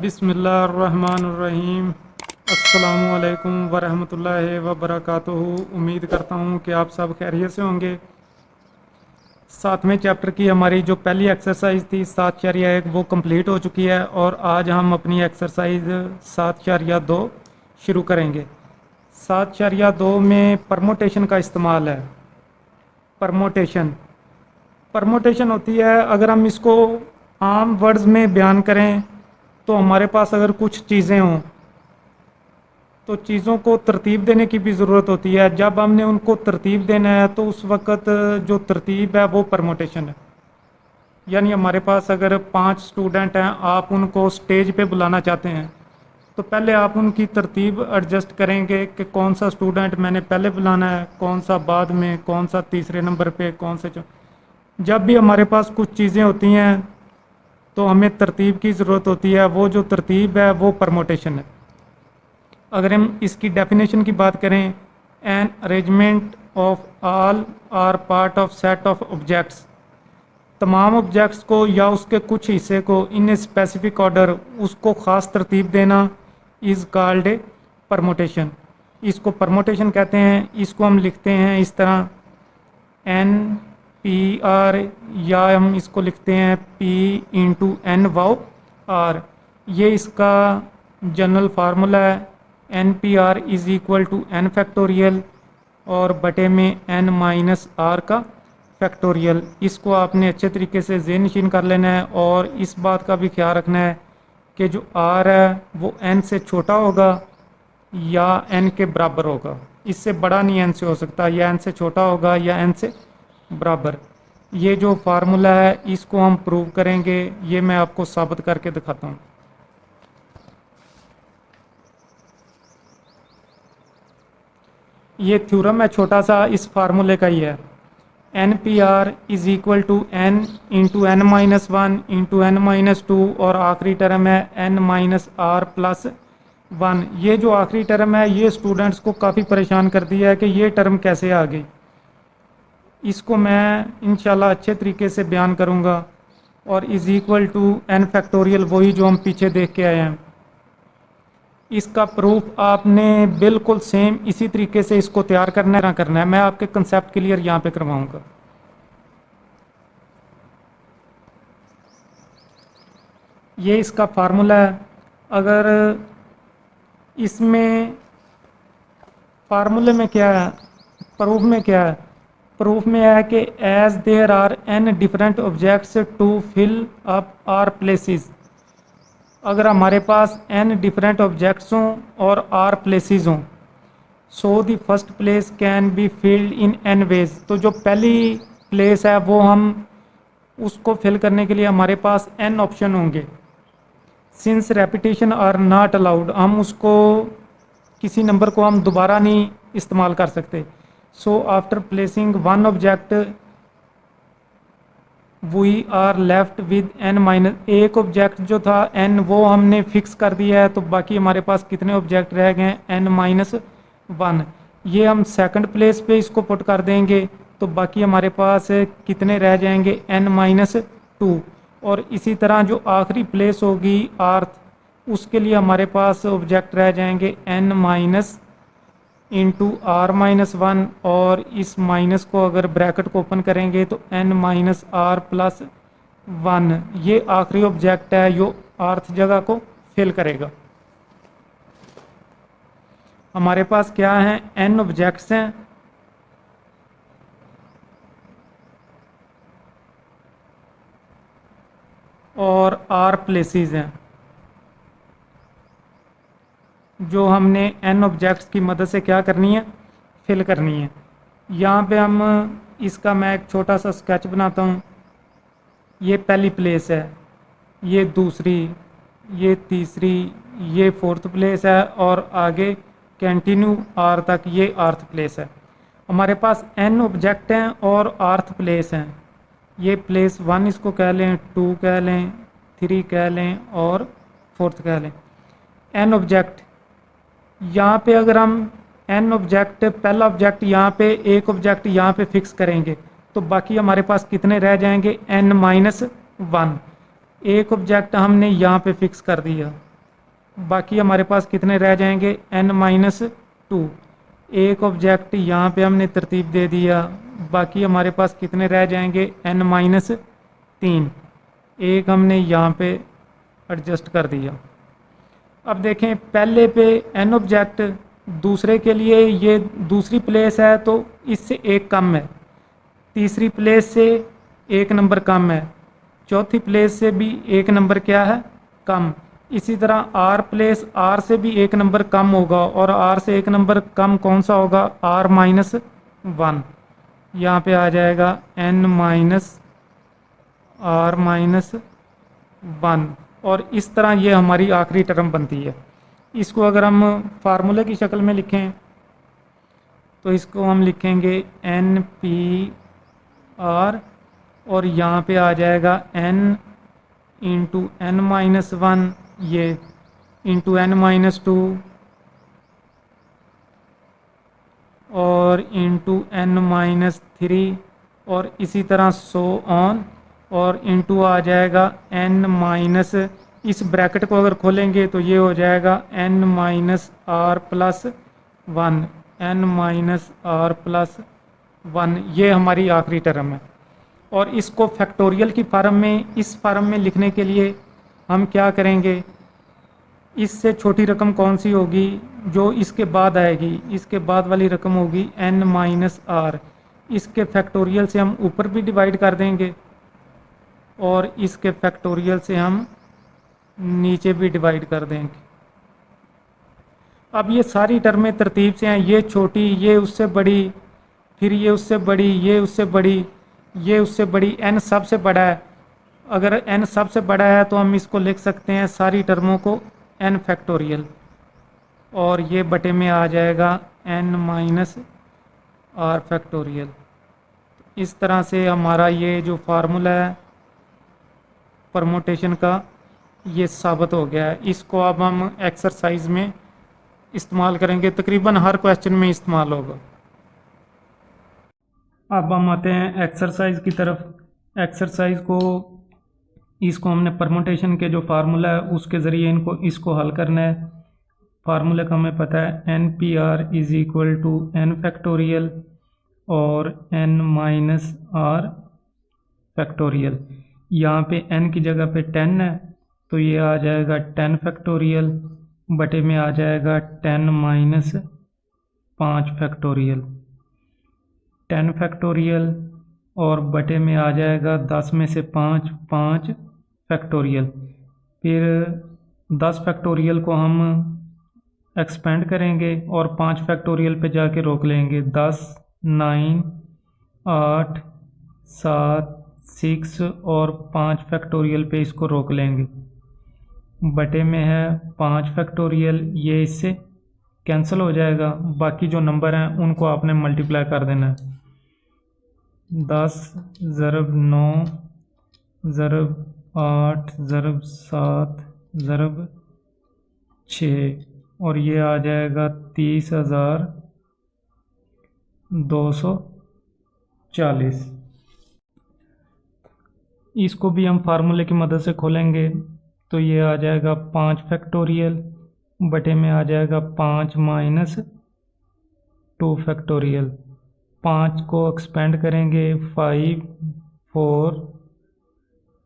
बिस्मिल्लाहिर्रहमानिर्रहीम। अस्सलामुअलैकुम वरहमतुल्लाहि वबरकातुहू। उम्मीद करता हूँ कि आप सब खैरियत से होंगे। 7वें चैप्टर की हमारी जो पहली एक्सरसाइज थी 7.1 वो कंप्लीट हो चुकी है और आज हम अपनी एक्सरसाइज 7.2 शुरू करेंगे। 7.2 में परमोटेशन का इस्तेमाल है। परमोटेशन होती है, अगर हम इसको आम वर्ड्स में बयान करें तो हमारे पास अगर कुछ चीज़ें हों तो चीज़ों को तरतीब देने की भी ज़रूरत होती है। जब हमने उनको तरतीब देना है तो उस वक़्त जो तरतीब है वो परमोटेशन है। यानी हमारे पास अगर 5 स्टूडेंट हैं, आप उनको स्टेज पे बुलाना चाहते हैं तो पहले आप उनकी तरतीब एडजस्ट करेंगे कि कौन सा स्टूडेंट मैंने पहले बुलाना है, कौन सा बाद में, कौन सा तीसरे नंबर पे, कौन से जब भी हमारे पास कुछ चीज़ें होती हैं तो हमें तरतीब की ज़रूरत होती है। वो जो तरतीब है वो परमोटेशन है। अगर हम इसकी डेफिनेशन की बात करें, an arrangement of all or part of set of objects, तमाम ऑब्जेक्ट्स को या उसके कुछ हिस्से को इन ए स्पेसिफिक ऑर्डर, उसको ख़ास तरतीब देना, इज़ कॉल्ड ए परमोटेशन। इसको परमोटेशन कहते हैं। इसको हम लिखते हैं इस तरह एन पी आर, या हम इसको लिखते हैं पी इंटू एन वाओ आर। ये इसका जनरल फार्मूला है। N P r is equal to n factorial और बटे में एन माइनस आर का फैक्टोरियल। इसको आपने अच्छे तरीके से ज़हन-नशीन कर लेना है और इस बात का भी ख्याल रखना है कि जो आर है वो एन से छोटा होगा या एन के बराबर होगा। इससे बड़ा नहीं एन से हो सकता, या एन से छोटा होगा या एन से बराबर। ये जो फार्मूला है इसको हम प्रूव करेंगे। ये मैं आपको साबित करके दिखाता हूँ। ये थ्योरम है छोटा सा, इस फार्मूले का ही है। N P r is equal to n into n minus one into n minus two और आखिरी टर्म है n minus r plus one. ये जो आखिरी टर्म है ये स्टूडेंट्स को काफ़ी परेशान कर दिया है कि ये टर्म कैसे आ गई। इसको मैं इंशाल्लाह अच्छे तरीके से बयान करूँगा। और is equal to n factorial, वही जो हम पीछे देख के आए हैं। इसका प्रूफ आपने बिल्कुल सेम इसी तरीके से इसको तैयार करना है। मैं आपके कंसेप्ट क्लियर यहाँ पे करवाऊँगा। ये इसका फार्मूला है। अगर इसमें फार्मूले में क्या है, प्रूफ में क्या है, प्रूफ में है कि as there are n different objects to fill up r places. अगर हमारे पास एन डिफरेंट ऑब्जेक्ट्स हों और आर प्लेसेस हों, so the first place can be filled in n ways. तो जो पहली प्लेस है वो हम उसको फिल करने के लिए हमारे पास एन ऑप्शन होंगे। Since repetition are not allowed, हम उसको किसी नंबर को हम दोबारा नहीं इस्तेमाल कर सकते। So after placing one object we are left with n minus, एक ऑब्जेक्ट जो था एन वो हमने फिक्स कर दिया है, तो बाकी हमारे पास कितने ऑब्जेक्ट रह गए हैं, एन माइनस वन। ये हम सेकंड प्लेस पे इसको पुट कर देंगे तो बाकी हमारे पास कितने रह जाएंगे, एन माइनस टू। और इसी तरह जो आखिरी प्लेस होगी आर्थ, उसके लिए हमारे पास ऑब्जेक्ट रह जाएंगे n minus into r minus one, और इस माइनस को अगर ब्रैकेट को ओपन करेंगे तो n minus r plus one. ये आखिरी ऑब्जेक्ट है जो आर्थ जगह को फिल करेगा। हमारे पास क्या है, एन ऑब्जेक्ट्स हैं और आर प्लेसेस हैं जो हमने एन ऑब्जेक्ट्स की मदद से क्या करनी है, फिल करनी है। यहाँ पे हम इसका मैं एक छोटा सा स्केच बनाता हूँ। ये पहली प्लेस है, ये दूसरी, ये तीसरी, ये फोर्थ प्लेस है और आगे कंटिन्यू आर तक ये आर्थ प्लेस है। हमारे पास एन ऑब्जेक्ट हैं और आर्थ प्लेस हैं। ये प्लेस वन इसको कह लें, टू कह लें, थ्री कह लें और फोर्थ कह लें। एन ऑब्जेक्ट, यहाँ पे अगर हम एन ऑब्जेक्ट, पहला ऑब्जेक्ट यहाँ पे, एक ऑब्जेक्ट यहाँ पे फिक्स करेंगे तो बाकी हमारे पास कितने रह जाएंगे, एन माइनस वन। एक ऑब्जेक्ट हमने यहाँ पे फिक्स कर दिया बाकी हमारे पास कितने रह जाएंगे, n-2। एक ऑब्जेक्ट यहाँ पे हमने तरतीब दे दिया, बाकी हमारे पास कितने रह जाएंगे, n-3। एक हमने यहाँ पे एडजस्ट कर दिया। अब देखें पहले पे n ऑब्जेक्ट, दूसरे के लिए ये दूसरी प्लेस है तो इससे एक कम है, तीसरी प्लेस से एक नंबर कम है, चौथी प्लेस से भी एक नंबर क्या है, कम। इसी तरह आर प्लेस आर से भी एक नंबर कम होगा, और आर से एक नंबर कम कौन सा होगा, r-1। यहाँ पे आ जाएगा n-r-1। और इस तरह ये हमारी आखिरी टर्म बनती है। इसको अगर हम फार्मूले की शक्ल में लिखें तो इसको हम लिखेंगे n-p-r, और यहाँ पे आ जाएगा n इंटू n-1, ये इंटू n-2, और इंटू n-3, और इसी तरह सो ऑन, और इंटू आ जाएगा n-, इस ब्रैकेट को अगर खोलेंगे तो ये हो जाएगा n-r+1, n-r+1। ये हमारी आखिरी टर्म है। और इसको फैक्टोरियल की फार्म में, इस फार्म में लिखने के लिए हम क्या करेंगे, इससे छोटी रकम कौन सी होगी, जो इसके बाद आएगी, इसके बाद वाली रकम होगी n-r। इसके फैक्टोरियल से हम ऊपर भी डिवाइड कर देंगे, और इसके फैक्टोरियल से हम नीचे भी डिवाइड कर देंगे। अब ये सारी टर्में तरतीब से हैं, ये छोटी, ये उससे बड़ी, फिर ये उससे बड़ी, ये उससे बड़ी, ये उससे बड़ी, n सबसे बड़ा है। अगर n सबसे बड़ा है तो हम इसको लिख सकते हैं सारी टर्मों को n फैक्टोरियल, और ये बटे में आ जाएगा n-r फैक्टोरियल। इस तरह से हमारा ये जो फार्मूला है परमोटेशन का, ये साबित हो गया है। इसको अब हम एक्सरसाइज में इस्तेमाल करेंगे, तकरीबन हर क्वेश्चन में इस्तेमाल होगा। अब हम आते हैं एक्सरसाइज की तरफ। एक्सरसाइज को, इसको हमने परमोटेशन के जो फार्मूला है उसके ज़रिए इसको हल करना है। फार्मूला का हमें पता है n-p-r is equal to n factorial और n-r फैक्टोरियल। यहाँ पे n की जगह पे 10 है तो ये आ जाएगा 10 फैक्टोरियल, बटे में आ जाएगा 10 - 5 फैक्टोरियल, 10 फैक्टोरियल, और बटे में आ जाएगा 10 में से 5 फैक्टोरियल। फिर 10 फैक्टोरियल को हम एक्सपेंड करेंगे और 5 फैक्टोरियल पे जाके रोक लेंगे। 10, 9, 8, 7, 6 और 5 फैक्टोरियल पे इसको रोक लेंगे। बटे में है 5 फैक्टोरियल, ये इससे कैंसिल हो जाएगा। बाकी जो नंबर हैं उनको आपने मल्टीप्लाई कर देना है। 10 ज़रब 9 ज़रब 8 ज़रब 7 ज़रब 6, और ये आ जाएगा 30,240। इसको भी हम फार्मूले की मदद से खोलेंगे तो ये आ जाएगा 5 फैक्टोरियल, बटे में आ जाएगा 5 - 2 फैक्टोरियल। 5 को एक्सपेंड करेंगे 5, 4,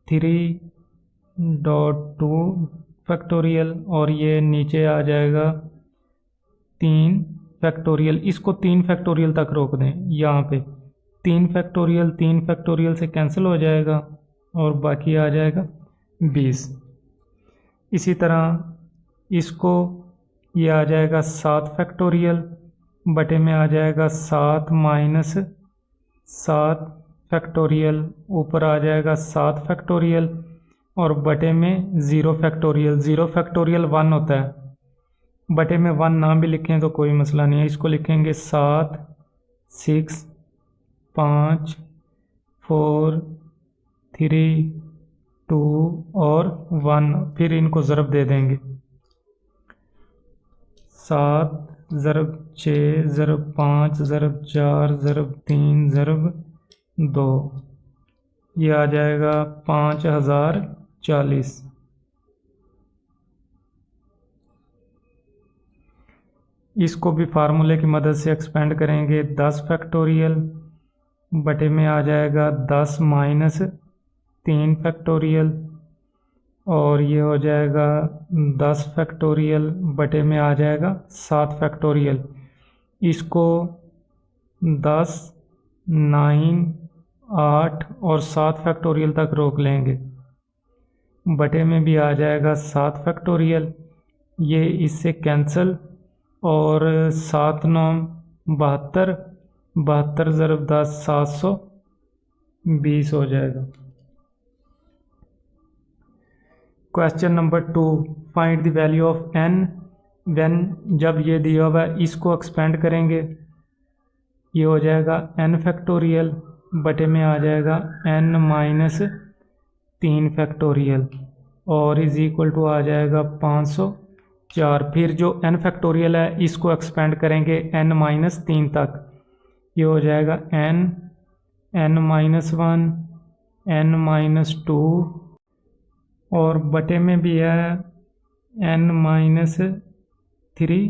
3.2 फैक्टोरियल, और ये नीचे आ जाएगा 3 फैक्टोरियल। इसको 3 फैक्टोरियल तक रोक दें। यहाँ पे 3 फैक्टोरियल से कैंसिल हो जाएगा और बाकी आ जाएगा 20। इसी तरह इसको, ये आ जाएगा 7 फैक्टोरियल, बटे में आ जाएगा 7 - 7 फैक्टोरियल, ऊपर आ जाएगा 7 फैक्टोरियल, और बटे में 0 फैक्टोरियल। 0 फैक्टोरियल 1 होता है, बटे में 1 ना भी लिखें तो कोई मसला नहीं है। इसको लिखेंगे 7, 6, 5, 4, 3, 2 और 1, फिर इनको ज़रब दे देंगे। 7 ज़रब 6 ज़रब 5 ज़रब 4 ज़रब 3 ज़रब 2, ये आ जाएगा 5040। इसको भी फार्मूले की मदद से एक्सपेंड करेंगे। 10 फैक्टोरियल बटे में आ जाएगा 10 माइनस 3 फैक्टोरियल, और ये हो जाएगा 10 फैक्टोरियल बटे में आ जाएगा 7 फैक्टोरियल। इसको 10, 9, 8 और 7 फैक्टोरियल तक रोक लेंगे। बटे में भी आ जाएगा 7 फैक्टोरियल, ये इससे कैंसिल, और 7 9 72, 72 ज़रब 10 720 हो जाएगा। Question number 2, find the value of n when, जब ये दिया हुआ है इसको एक्सपेंड करेंगे, ये हो जाएगा n फैक्टोरियल बटे में आ जाएगा n माइनस 3 फैक्टोरियल, और इज इक्वल टू आ जाएगा 504। फिर जो n फैक्टोरियल है इसको एक्सपेंड करेंगे n माइनस 3 तक, ये हो जाएगा n माइनस 1, n माइनस 2, और बटे में भी है n minus 3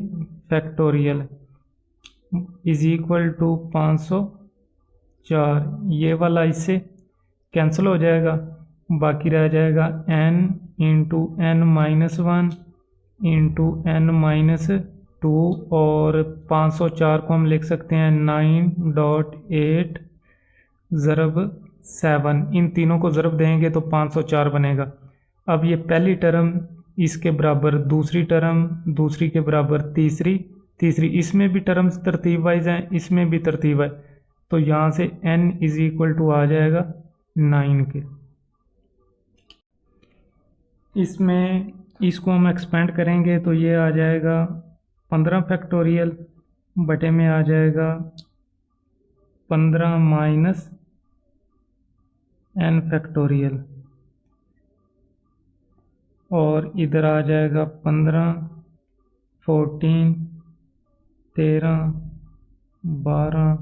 factorial is equal to 504। ये वाला इससे कैंसिल हो जाएगा, बाकी रह जाएगा n into n minus 1 into n minus 2, और 504 को हम लिख सकते हैं 9.8 ज़रब 7। इन तीनों को ज़रब देंगे तो 504 बनेगा। अब ये पहली टर्म इसके बराबर दूसरी टर्म, दूसरी के बराबर तीसरी, तीसरी, इसमें भी टर्म्स तरतीब वाइज हैं, इसमें भी तरतीब है, तो यहाँ से n इज इक्वल टू आ जाएगा 9 के। इसमें इसको हम एक्सपेंड करेंगे तो ये आ जाएगा 15 फैक्टोरियल बटे में आ जाएगा 15 माइनस n फैक्टोरियल, और इधर आ जाएगा 15, 14, 13, 12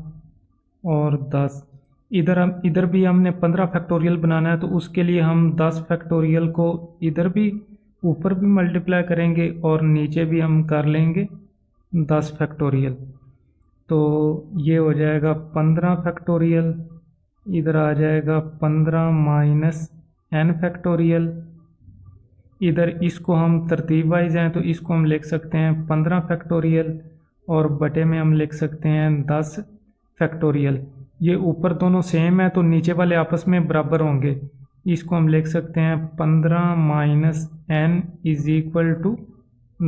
और 10। इधर भी हमने 15 फैक्टोरियल बनाना है, तो उसके लिए हम 10 फैक्टोरियल को इधर भी ऊपर भी मल्टीप्लाई करेंगे और नीचे भी हम कर लेंगे 10 फैक्टोरियल। तो ये हो जाएगा 15 फैक्टोरियल, इधर आ जाएगा 15 माइनस n फैक्टोरियल। इधर इसको हम तरतीब वाइज हैं तो इसको हम लिख सकते हैं 15 फैक्टोरियल, और बटे में हम लिख सकते हैं 10 फैक्टोरियल। ये ऊपर दोनों सेम है तो नीचे वाले आपस में बराबर होंगे, इसको हम लिख सकते हैं 15 minus n is equal to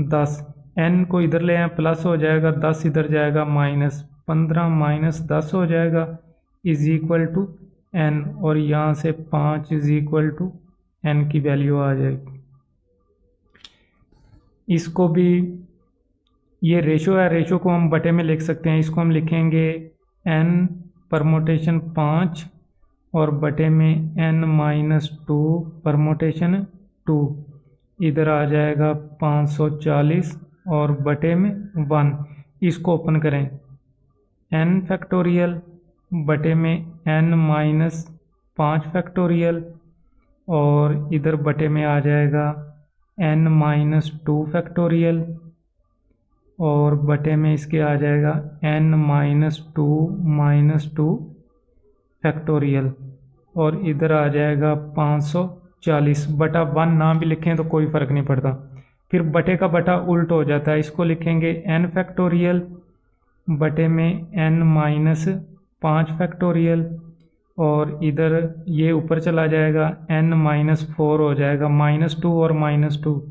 10। n को इधर ले आए प्लस हो जाएगा, 10 इधर जाएगा माइनस, 15 माइनस 10 हो जाएगा इज इक्वल टू n, और यहाँ से 5 इज इक्वल टू n की वैल्यू आ जाएगी। इसको भी, ये रेशो है, रेशो को हम बटे में लिख सकते हैं, इसको हम लिखेंगे n परमोटेशन 5 और बटे में n माइनस 2 परमोटेशन 2, इधर आ जाएगा 540 और बटे में 1। इसको ओपन करें, n फैक्टोरियल बटे में n माइनस 5 फैक्टोरियल, और इधर बटे में आ जाएगा n माइनस 2 फैक्टोरियल, और बटे में इसके आ जाएगा n माइनस 2 फैक्टोरियल, और इधर आ जाएगा 540। बटा 1 ना भी लिखें तो कोई फ़र्क नहीं पड़ता, फिर बटे का बटा उल्ट हो जाता है। इसको लिखेंगे n फैक्टोरियल बटे में n माइनस 5 फैक्टोरियल, और इधर ये ऊपर चला जाएगा n माइनस 4 हो जाएगा, -2 और -2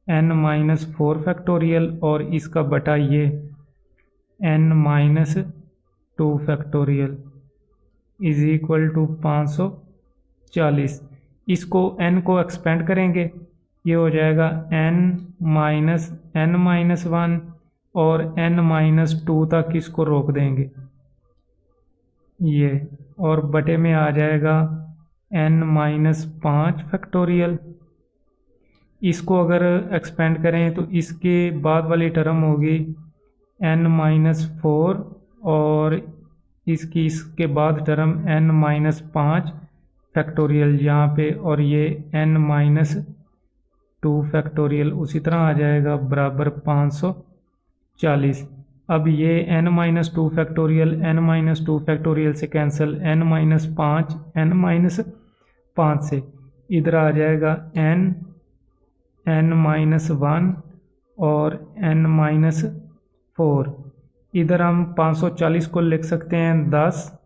n माइनस 4 फैक्टोरियल, और इसका बटा ये n minus 2 factorial is equal to 540। इसको n को एक्सपेंड करेंगे, ये हो जाएगा n माइनस 1 और n माइनस 2 तक इसको रोक देंगे ये, और बटे में आ जाएगा n माइनस 5 फैक्टोरियल। इसको अगर एक्सपेंड करें तो इसके बाद वाली टर्म होगी n माइनस 4, और इसके बाद टर्म n माइनस 5 फैक्टोरियल यहाँ पे, और ये n माइनस 2 फैक्टोरियल उसी तरह आ जाएगा बराबर 40। अब ये n-2 फैक्टोरियल n-2 फैक्टोरियल से कैंसिल, n-5 n-5 से इधर आ जाएगा n-1 और n-4। इधर हम 540 को लिख सकते हैं 10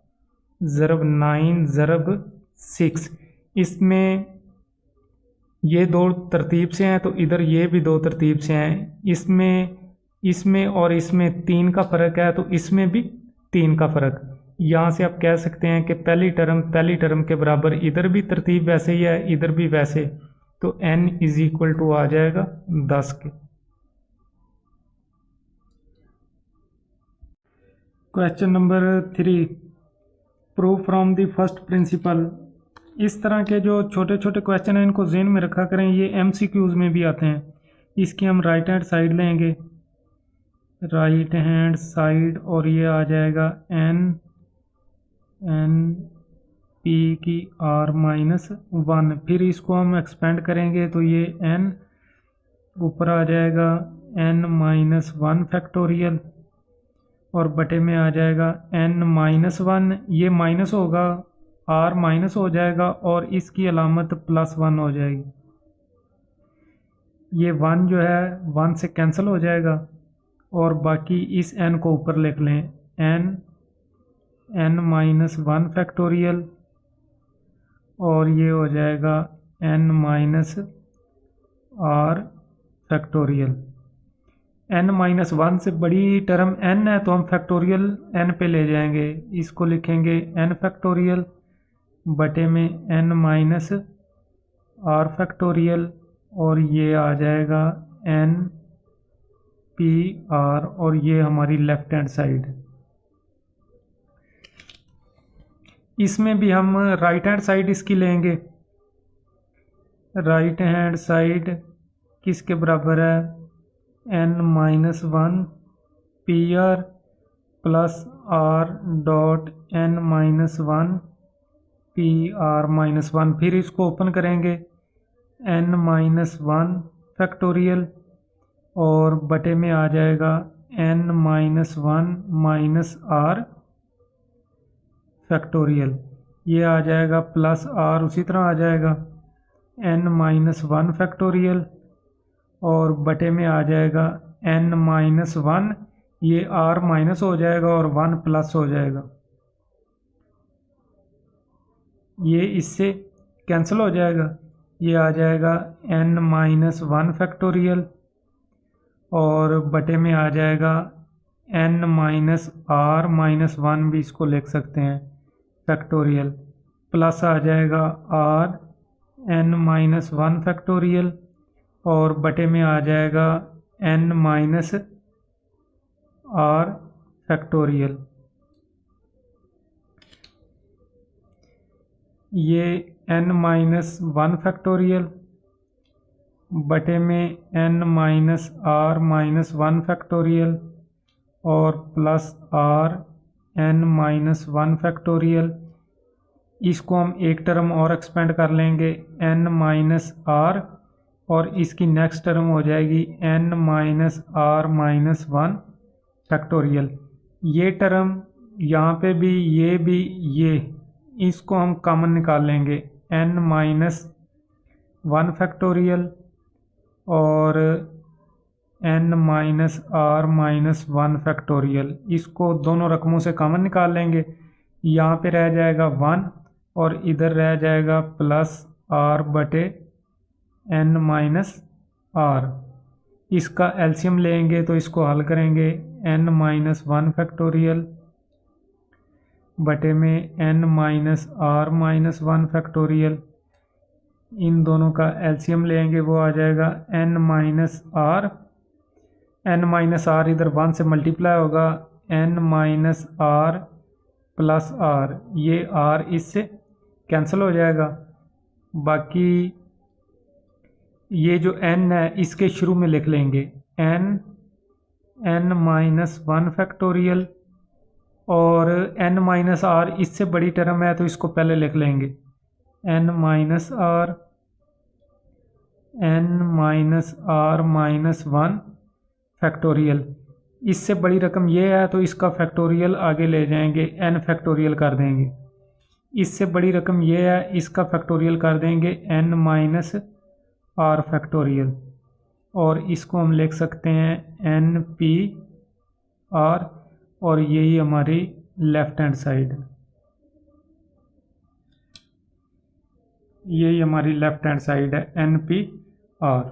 ज़रब 9 ज़रब 6। इसमें ये दो तरतीब से हैं तो इधर ये भी दो तरतीब से हैं। इसमें और इसमें 3 का फ़र्क है तो इसमें भी 3 का फ़र्क। यहाँ से आप कह सकते हैं कि पहली टर्म के बराबर, इधर भी तरतीब वैसे ही है इधर भी वैसे, तो n = आ जाएगा 10 के। Question number 3, prove from the first principle. इस तरह के जो छोटे छोटे क्वेश्चन हैं इनको ज़हन में रखा करें, ये MCQs में भी आते हैं। इसकी हम राइट हैंड साइड लेंगे, राइट हैंड साइड, और ये आ जाएगा n-p⁻⁻1। फिर इसको हम एक्सपेंड करेंगे तो ये n ऊपर आ जाएगा n-1 फैक्टोरियल और बटे में आ जाएगा n-1। ये माइनस होगा, r माइनस हो जाएगा और इसकी अलामत +1 हो जाएगी। ये 1 जो है 1 से कैंसिल हो जाएगा और बाकी इस n को ऊपर लिख लें, n-1 फैक्टोरियल और ये हो जाएगा n-r फैक्टोरियल। n-1 से बड़ी टर्म n है तो हम फैक्टोरियल n पे ले जाएंगे, इसको लिखेंगे n फैक्टोरियल बटे में n-r फैक्टोरियल और ये आ जाएगा n-p-r और ये हमारी लेफ्ट हैंड साइड। इसमें भी हम राइट हैंड साइड इसकी लेंगे। राइट हैंड साइड किसके बराबर है, n-1 pr plus r dot n-1 pr-1। फिर इसको ओपन करेंगे n-1 फैक्टोरियल और बटे में आ जाएगा n-1 माइनस r फैक्टोरियल। ये आ जाएगा प्लस r उसी तरह आ जाएगा n-1 फैक्टोरियल और बटे में आ जाएगा n-1, ये r माइनस हो जाएगा और 1 प्लस हो जाएगा, ये इससे कैंसिल हो जाएगा। ये आ जाएगा n-1 फैक्टोरियल और बटे में आ जाएगा n-r-1 भी इसको लिख सकते हैं फैक्टोरियल, प्लस आ जाएगा r n-1 फैक्टोरियल और बटे में आ जाएगा n-r फैक्टोरियल। ये n-1 फैक्टोरियल बटे में n-r-1 फैक्टोरियल और प्लस r n-1 फैक्टोरियल। इसको हम एक टर्म और एक्सपेंड कर लेंगे n-r और इसकी नेक्स्ट टर्म हो जाएगी n-r-1 फैक्टोरियल। ये टर्म यहाँ पे भी, ये इसको हम कॉमन निकाल लेंगे n-1 फैक्टोरियल और n-r-1 फैक्टोरियल। इसको दोनों रकमों से कॉमन निकाल लेंगे, यहाँ पे रह जाएगा 1 और इधर रह जाएगा प्लस r बटे n-r। इसका एलसीएम लेंगे तो इसको हल करेंगे n-1 फैक्टोरियल बटे में n-r-1 फैक्टोरियल। इन दोनों का एलसीएम लेंगे वो आ जाएगा n-r इधर 1 से मल्टीप्लाई होगा n-r प्लस r, ये r इससे कैंसिल हो जाएगा। बाकी ये जो n है इसके शुरू में लिख लेंगे n-1 फैक्टोरियल और n-r इससे बड़ी टर्म है तो इसको पहले लिख लेंगे n-r-1 फैक्टोरियल। इससे बड़ी रकम ये है तो इसका फैक्टोरियल आगे ले जाएंगे, n फैक्टोरियल कर देंगे। इससे बड़ी रकम ये है, इसका फैक्टोरियल कर देंगे n माइनस r फैक्टोरियल, और इसको हम लिख सकते हैं n p r, और यही हमारी लेफ्ट हैंड साइड, यही हमारी लेफ्ट हैंड साइड है n p r।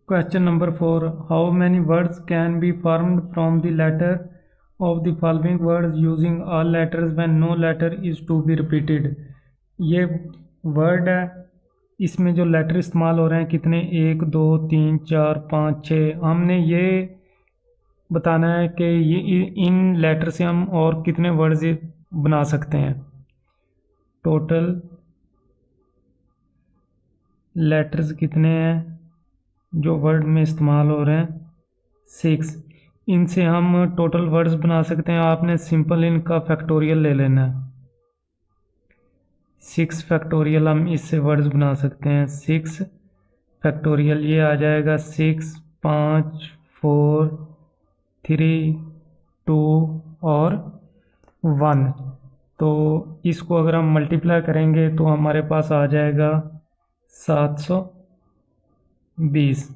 Question number 4. How many words can be formed from the letter of the following words using all letters when no letter is to be repeated? ये word है, इसमें जो letter इस्तेमाल हो रहे हैं कितने, 1 2 3 4 5 6। हमने ये बताना है कि ये इन लेटर से हम और कितने वर्ड्स बना सकते हैं। टोटल लेटर्स कितने हैं जो वर्ड में इस्तेमाल हो रहे हैं, 6। इनसे हम टोटल वर्ड्स बना सकते हैं। आपने सिंपल इनका फैक्टोरियल ले लेना है, 6 फैक्टोरियल हम इससे वर्ड्स बना सकते हैं। 6 फैक्टोरियल ये आ जाएगा 6 5 4 3 2 और 1। तो इसको अगर हम मल्टीप्लाई करेंगे तो हमारे पास आ जाएगा 720।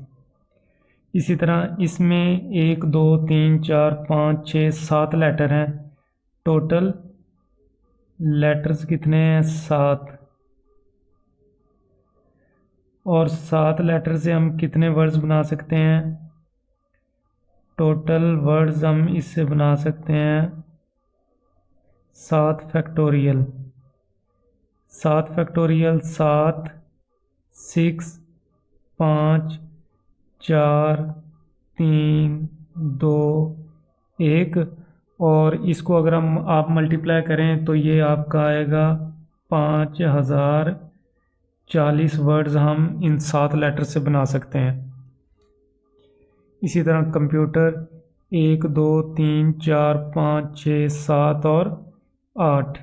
इसी तरह इसमें 1 2 3 4 5 6 7 लेटर हैं, टोटल लेटर्स कितने हैं, 7। और 7 लेटर से हम कितने वर्ड्स बना सकते हैं, टोटल वर्ड्स हम इससे बना सकते हैं 7 फैक्टोरियल। 7 फैक्टोरियल 7 6 5 4 3 2 1, और इसको अगर आप मल्टीप्लाई करें तो ये आपका आएगा 5040 वर्ड्स हम इन 7 लेटर से बना सकते हैं। इसी तरह कंप्यूटर 1 2 3 4 5 6 7 और 8,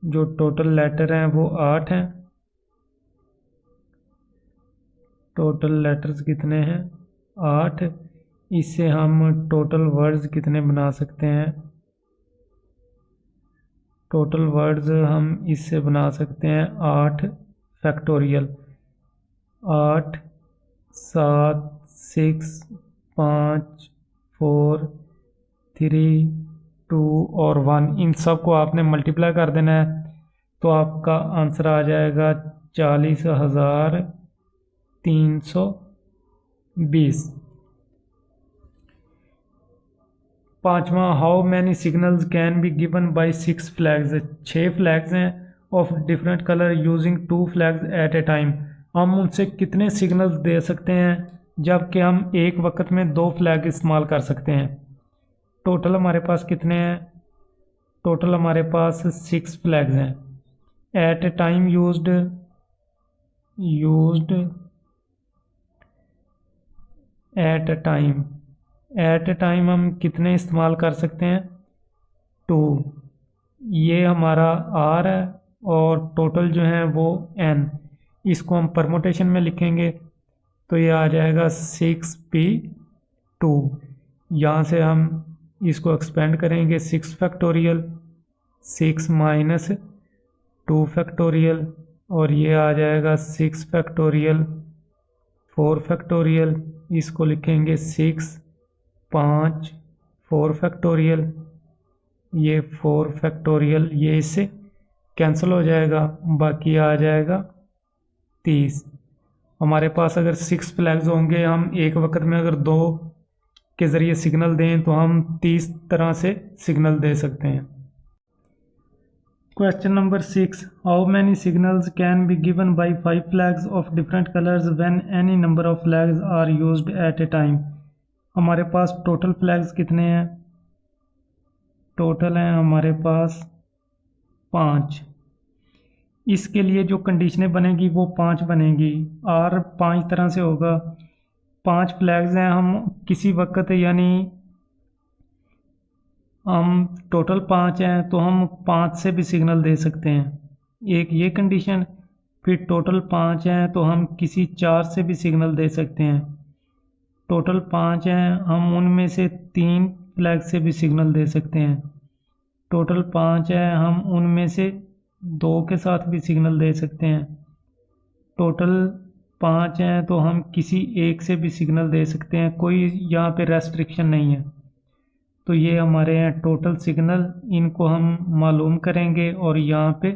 जो टोटल लेटर हैं वो 8 हैं। टोटल लेटर्स कितने हैं, 8। इससे हम टोटल वर्ड्स कितने बना सकते हैं, टोटल वर्ड्स हम इससे बना सकते हैं 8 फैक्टोरियल। 8 7 6 5 4 3 2 और 1, इन सब को आपने मल्टीप्लाई कर देना है तो आपका आंसर आ जाएगा 40,320। पांचवा, how many signals can be given by 6 flags. 6 flags हैं of different colour using 2 flags at a time. हम उनसे कितने सिग्नल्स दे सकते हैं जबकि हम एक वक्त में 2 फ्लैग इस्तेमाल कर सकते हैं। टोटल हमारे पास कितने हैं, टोटल हमारे पास 6 फ्लैग्स हैं। At a time used at a time हम कितने इस्तेमाल कर सकते हैं, 2। ये हमारा R है और टोटल जो है वो N। इसको हम परमुटेशन में लिखेंगे तो ये आ जाएगा 6p2। यहाँ से हम इसको एक्सपेंड करेंगे 6 फैक्टोरियल 6 माइनस 2 फैक्टोरियल, और ये आ जाएगा 6 फैक्टोरियल 4 फैक्टोरियल। इसको लिखेंगे 6 5 4 फैक्टोरियल, ये 4 फैक्टोरियल, ये इससे कैंसिल हो जाएगा, बाकी आ जाएगा 30। हमारे पास अगर 6 फ्लैग्स होंगे, हम एक वक्त में अगर 2 के ज़रिए सिग्नल दें तो हम 30 तरह से सिग्नल दे सकते हैं। Question number 6, how many signals can be given by 5 flags of different colours when any number of flags are used at a time. हमारे पास टोटल फ्लैग्स कितने हैं, टोटल हैं हमारे पास 5। इसके लिए जो कंडीशनें बनेगी वो 5 बनेगी, और 5 तरह से होगा। 5 फ्लैग्स हैं, हम किसी वक्त यानी हम टोटल 5 हैं तो हम 5 से भी सिग्नल दे सकते हैं, एक ये कंडीशन। फिर टोटल 5 हैं तो हम किसी 4 से भी सिग्नल दे सकते हैं, टोटल 5 हैं, हम उनमें से 3 फ्लैग से भी सिग्नल दे सकते हैं। टोटल 5 है, हम उनमें से 2 के साथ भी सिग्नल दे सकते हैं। टोटल 5 हैं तो हम किसी एक से भी सिग्नल दे सकते हैं, कोई यहाँ पे रेस्ट्रिक्शन नहीं है। तो ये हमारे हैं टोटल सिग्नल, इनको हम मालूम करेंगे और यहाँ पे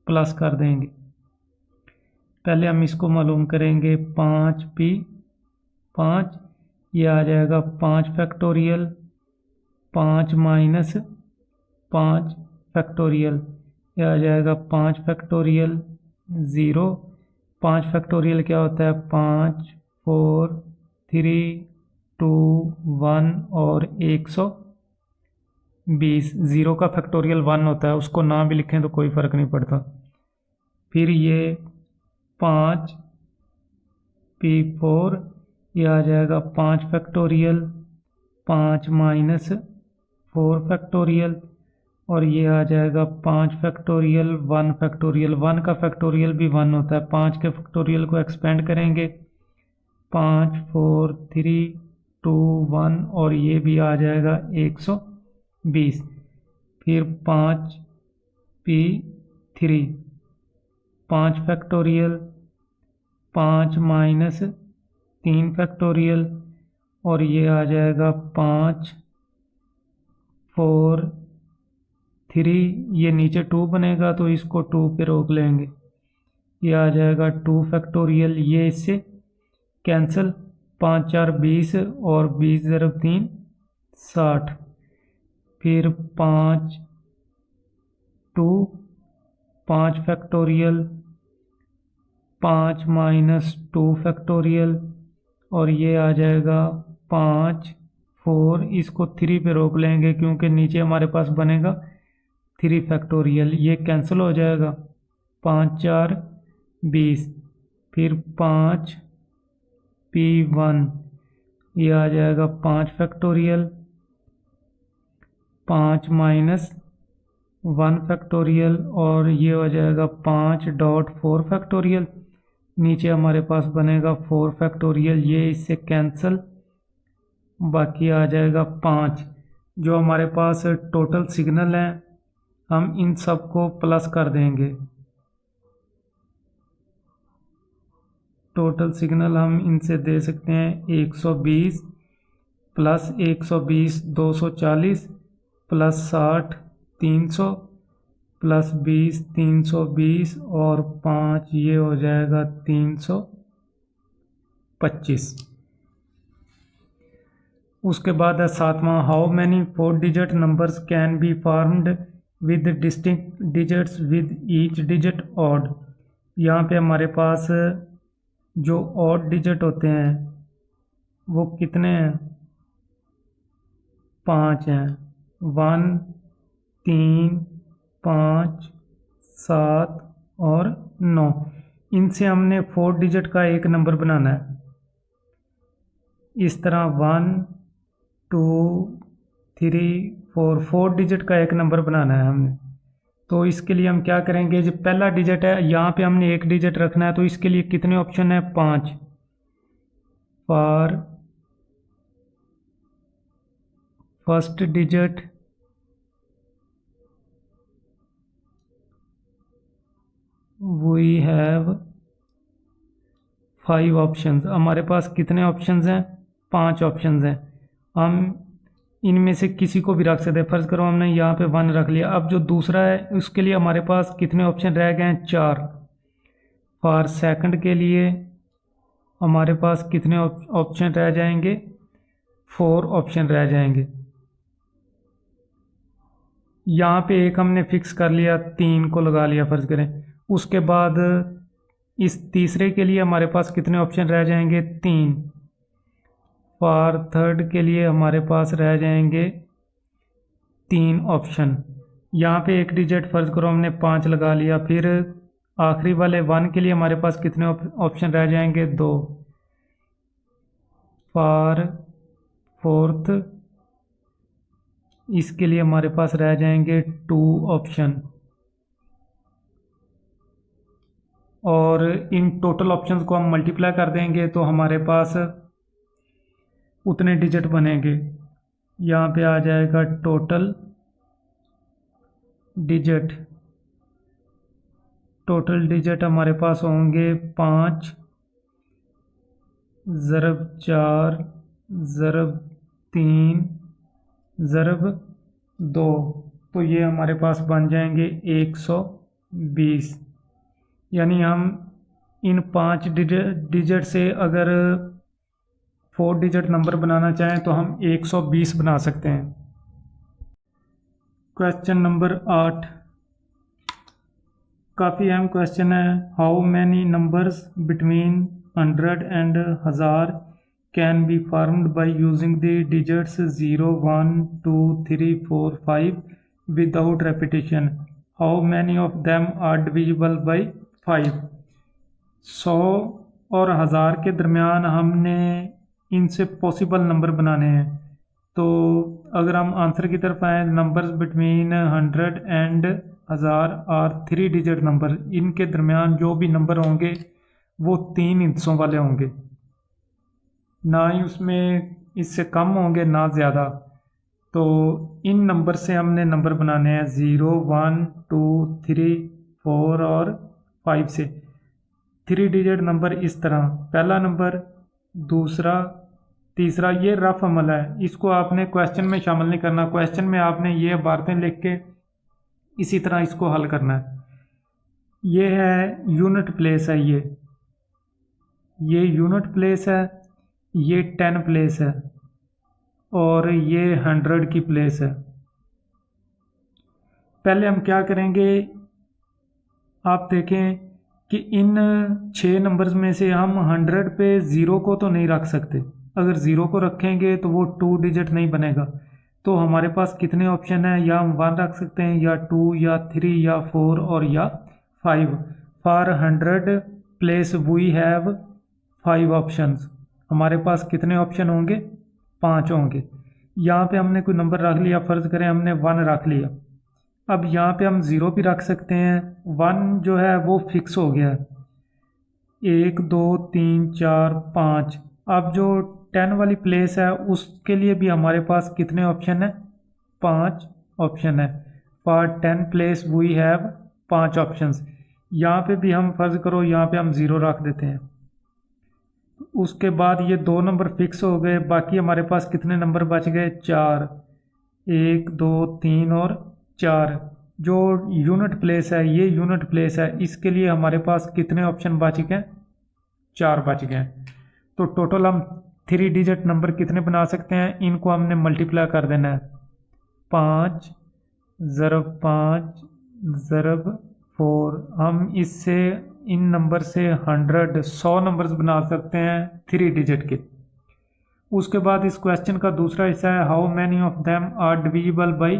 प्लस कर देंगे। पहले हम इसको मालूम करेंगे 5p 5, ये आ जाएगा 5 फैक्टोरियल 5 माइनस 5 फैक्टोरियल, ये आ जाएगा 5 फैक्टोरियल 0। 5 फैक्टोरियल क्या होता है? 5 4 3 2 1 और 120। 0 का फैक्टोरियल 1 होता है, उसको ना भी लिखें तो कोई फ़र्क नहीं पड़ता। फिर ये 5p4, ये आ जाएगा 5 फैक्टोरियल 5 माइनस 4 फैक्टोरियल, और ये आ जाएगा 5 फैक्टोरियल 1 फैक्टोरियल। 1 का फैक्टोरियल भी 1 होता है। 5 के फैक्टोरियल को एक्सपेंड करेंगे, 5 4 3 2 1, और ये भी आ जाएगा 120। फिर 5p3 5 फैक्टोरियल 5 माइनस 3 फैक्टोरियल, और ये आ जाएगा 5 4 3, ये नीचे 2 बनेगा तो इसको 2 पे रोक लेंगे, ये आ जाएगा 2 फैक्टोरियल, ये इससे कैंसिल, 5 4 20 और 20 ज़रब 3 60। फिर 5 2 5 फैक्टोरियल 5 माइनस 2 फैक्टोरियल, और ये आ जाएगा 5 4, इसको 3 पे रोक लेंगे क्योंकि नीचे हमारे पास बनेगा 3 फैक्टोरियल, ये कैंसिल हो जाएगा, 5 4 20। फिर 5p1, ये आ जाएगा 5 फैक्टोरियल 5 माइनस 1 फैक्टोरियल, और ये हो जाएगा 5.4 फैक्टोरियल, नीचे हमारे पास बनेगा 4 फैक्टोरियल, ये इससे कैंसिल, बाकी आ जाएगा 5। जो हमारे पास टोटल सिग्नल हैं हम इन सब को प्लस कर देंगे। टोटल सिग्नल हम इनसे दे सकते हैं 120 प्लस 120 240 प्लस 60 300 प्लस 20 320 और 5, ये हो जाएगा 325। उसके बाद है 7वां, how many 4 digit numbers can be formed with distinct digits with each digit odd. यहाँ पे हमारे पास जो ऑड डिजिट होते हैं वो कितने हैं? 5 हैं, 1 3 5 7 और 9। इनसे हमने 4 डिजिट का एक नंबर बनाना है। इस तरह 1 2 3 4 डिजिट का एक नंबर बनाना है हमने। तो इसके लिए हम क्या करेंगे, जो पहला डिजिट है यहाँ पे हमने एक डिजिट रखना है, तो इसके लिए कितने ऑप्शन है? 5 for first digit we have 5 options. हमारे पास कितने ऑप्शंस हैं? 5 ऑप्शंस हैं। हम इनमें से किसी को भी रख सकते हैं। फर्ज करो हमने यहाँ पे 1 रख लिया। अब जो दूसरा है उसके लिए हमारे पास कितने ऑप्शन रह गए हैं? 4। फॉर सेकंड के लिए हमारे पास कितने ऑप्शन रह जाएंगे? 4 ऑप्शन रह जाएंगे। यहाँ पे एक हमने फिक्स कर लिया, 3 को लगा लिया फर्ज करें। उसके बाद इस तीसरे के लिए हमारे पास कितने ऑप्शन रह जाएंगे? 3। फॉर थर्ड के लिए हमारे पास रह जाएंगे 3 ऑप्शन। यहाँ पे एक डिजिट फर्ज करो हमने 5 लगा लिया। फिर आखिरी वाले 1 के लिए हमारे पास कितने ऑप्शन रह जाएंगे? 2। फॉर फोर्थ इसके लिए हमारे पास रह जाएंगे 2 ऑप्शन। और इन टोटल ऑप्शंस को हम मल्टीप्लाई कर देंगे तो हमारे पास उतने डिजिट बनेंगे। यहाँ पे आ जाएगा टोटल डिजिट। टोटल डिजिट हमारे पास होंगे 5 ज़रब 4 ज़रब 3 ज़रब 2, तो ये हमारे पास बन जाएंगे 120। यानी हम इन 5 डिजिट से अगर 4 डिजिट नंबर बनाना चाहें तो हम 120 बना सकते हैं। क्वेश्चन नंबर 8 काफ़ी अहम क्वेश्चन है। How many numbers between 100 and 1000 can be formed by using the digits 0 1 2 3 4 5 without repetition. How many of them are divisible by 5। 100 और 1000 के दरमियान हमने इनसे पॉसिबल नंबर बनाने हैं। तो अगर हम आंसर की तरफ आए, नंबर्स बिटवीन 100 एंड 1000 और 3 डिजिट नंबर, इनके दरमियान जो भी नंबर होंगे वो 3 हिस्सों वाले होंगे, ना ही उसमें इससे कम होंगे ना ज़्यादा। तो इन नंबर से हमने नंबर बनाने हैं 0 1 2 3 4 और 5 से। 3 डिजिट नंबर इस तरह, पहला नंबर, दूसरा, तीसरा। ये रफ अमल है, इसको आपने क्वेश्चन में शामिल नहीं करना। क्वेश्चन में आपने ये बातें लिख के इसी तरह इसको हल करना है। ये है यूनिट प्लेस है, ये यूनिट प्लेस है, ये 10 प्लेस है और ये 100 की प्लेस है। पहले हम क्या करेंगे, आप देखें कि इन 6 नंबर्स में से हम 100 पे 0 को तो नहीं रख सकते। अगर 0 को रखेंगे तो वो 2 डिजिट नहीं बनेगा। तो हमारे पास कितने ऑप्शन हैं, या हम 1 रख सकते हैं, या 2, या 3, या 4 और या 5। For 100 place we have 5 options. हमारे पास कितने ऑप्शन होंगे, 5 होंगे। यहाँ पे हमने कोई नंबर रख लिया, फ़र्ज़ करें हमने 1 रख लिया। अब यहाँ पे हम 0 भी रख सकते हैं। 1 जो है वो फिक्स हो गया है। 1 2 3 4 5। अब जो 10 वाली प्लेस है उसके लिए भी हमारे पास कितने ऑप्शन है, 5 ऑप्शन है। For 10 place we have 5 options. यहाँ पे भी हम फ़र्ज़ करो यहाँ पे हम 0 रख देते हैं। उसके बाद ये 2 नंबर फिक्स हो गए, बाकी हमारे पास कितने नंबर बच गए, 4। 1 2 3 और 4। जो यूनिट प्लेस है, ये यूनिट प्लेस है, इसके लिए हमारे पास कितने ऑप्शन बच गए, 4 बच गए। तो टोटल हम 3 डिजिट नंबर कितने बना सकते हैं, इनको हमने मल्टीप्लाई कर देना है। 5 ज़रब 5 ज़रब 4। हम इससे इन नंबर से 100 नंबर्स बना सकते हैं 3 डिजिट के। उसके बाद इस क्वेश्चन का दूसरा हिस्सा है, how many of them are divisible by